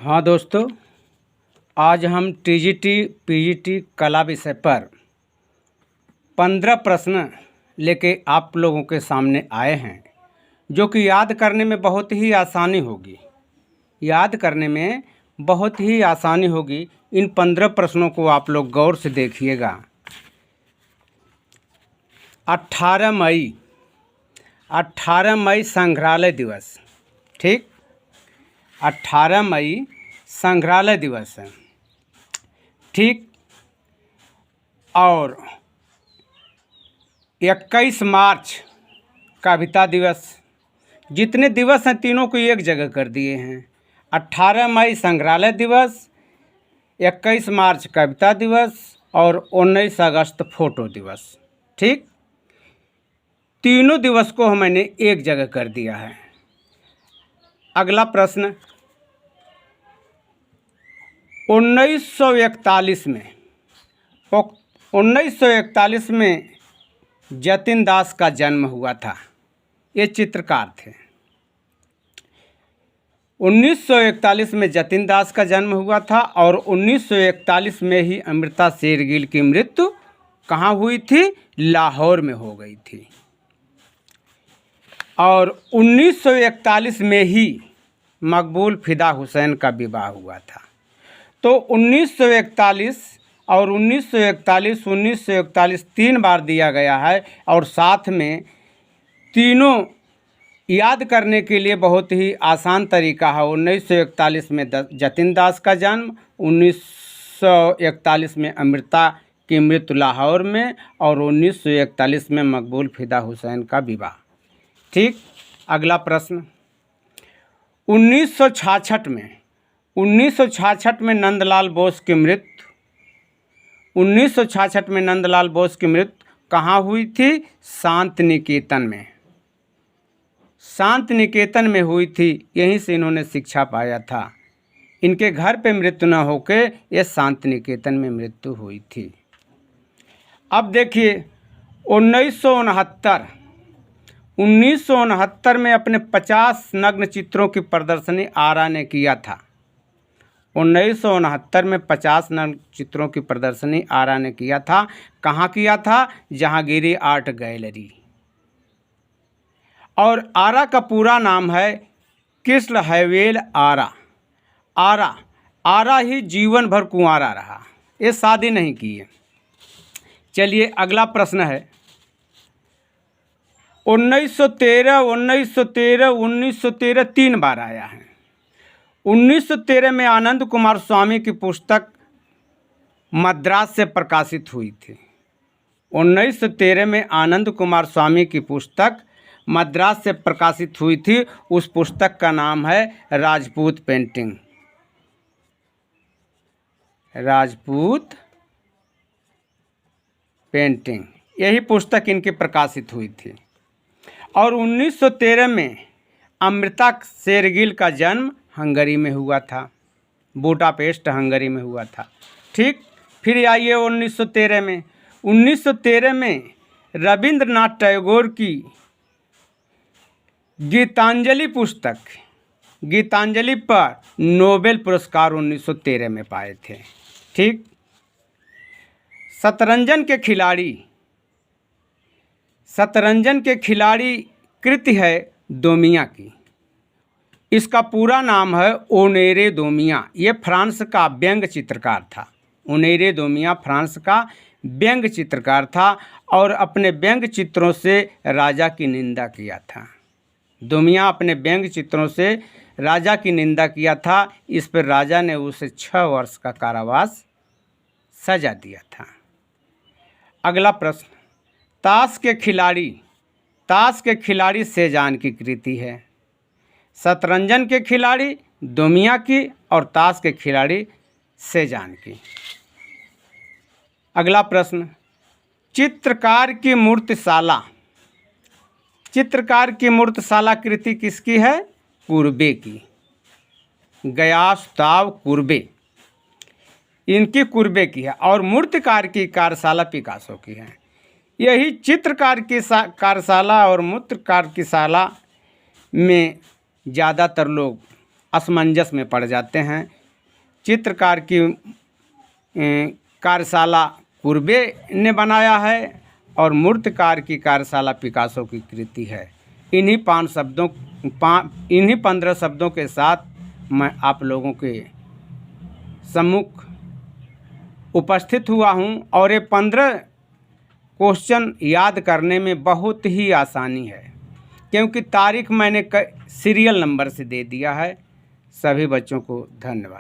हाँ दोस्तों, आज हम टीजीटी पीजीटी कला विषय पर 15 प्रश्न लेके आप लोगों के सामने आए हैं, जो कि याद करने में बहुत ही आसानी होगी। इन 15 प्रश्नों को आप लोग गौर से देखिएगा। 18 मई संग्रहालय दिवस, ठीक। 18 मई संग्रहालय दिवस है, ठीक। और 21 मार्च कविता दिवस। जितने दिवस हैं तीनों को एक जगह कर दिए हैं। 18 मई संग्रहालय दिवस, 21 मार्च कविता दिवस और 19 अगस्त फोटो दिवस, ठीक। तीनों दिवस को मैंने एक जगह कर दिया है। अगला प्रश्न, 1941 में जतिन दास का जन्म हुआ था। ये चित्रकार थे। 1941 में जतिन दास का जन्म हुआ था और 1941 में ही अमृता शेरगिल की मृत्यु कहाँ हुई थी? लाहौर में हो गई थी। और 1941 में ही मकबूल फिदा हुसैन का विवाह हुआ था। तो 1941 और 1941 तीन बार दिया गया है और साथ में तीनों याद करने के लिए बहुत ही आसान तरीका है। 1941 में जतिन दास का जन्म, 1941 में अमृता की मृत्यु लाहौर में और 1941 में मकबूल फिदा हुसैन का विवाह, ठीक। अगला प्रश्न, 1966 में नंदलाल बोस की मृत्यु 1966 में नंदलाल बोस की मृत्यु कहाँ हुई थी? शांति निकेतन में हुई थी। यहीं से इन्होंने शिक्षा पाया था। इनके घर पे मृत्यु न होके ये शांति निकेतन में मृत्यु हुई थी। अब देखिए 1969 में अपने 50 नग्न चित्रों की प्रदर्शनी आरा ने किया था। 1969 में 50 नग्न चित्रों की प्रदर्शनी आरा ने किया था। कहाँ किया था? Jahangiri art gallery. और आरा का पूरा नाम है कृष्ण हैवेल आरा। आरा ही जीवन भर कुंवारा रहा, ये शादी नहीं की है। चलिए अगला प्रश्न है, 1913 तीन बार आया है। 1913 में आनंद कुमार स्वामी की पुस्तक मद्रास से प्रकाशित हुई थी। 1913 में आनंद कुमार स्वामी की पुस्तक मद्रास से प्रकाशित हुई थी। उस पुस्तक का नाम है राजपूत पेंटिंग। यही पुस्तक इनकी प्रकाशित हुई थी। और 1913 में अमृता शेरगिल का जन्म हंगरी में हुआ था, बुडापेस्ट हंगरी में हुआ था, ठीक। फिर आइए 1913 में रविंद्रनाथ टैगोर की गीतांजलि पर नोबेल पुरस्कार 1913 में पाए थे, ठीक। शतरंजन के खिलाड़ी कृति है दोमिया की। इसका पूरा नाम है ओनेरे दोमिया। ये फ्रांस का व्यंग्य चित्रकार था। ओनेरे दोमिया फ्रांस का व्यंग्य चित्रकार था और अपने व्यंग्य चित्रों से राजा की निंदा किया था। दोमिया अपने व्यंग्य चित्रों से राजा की निंदा किया था। इस पर राजा ने उसे 6 वर्ष का कारावास सजा दिया था। अगला प्रश्न, ताश के खिलाड़ी सेजान की कृति है। शतरंजन के खिलाड़ी दोमिया की और ताश के खिलाड़ी सेजान की। अगला प्रश्न, चित्रकार की मूर्तिशाला कृति किसकी है? कुर्बे की, गयासुताव कुर्बे, इनकी कुर्बे की है। और मूर्तिकार की कार्यशाला पिकासो की है। यही चित्रकार की कार्यशाला और मूर्तिकार की शाला में ज़्यादातर लोग असमंजस में पड़ जाते हैं। चित्रकार की कार्यशाला कुर्बे ने बनाया है और मूर्तिकार की कार्यशाला पिकासो की कृति है। इन्हीं 15 शब्दों के साथ मैं आप लोगों के सम्मुख उपस्थित हुआ हूँ और ये 15 क्वेश्चन याद करने में बहुत ही आसानी है, क्योंकि तारीख मैंने सीरियल नंबर से दे दिया है। सभी बच्चों को धन्यवाद।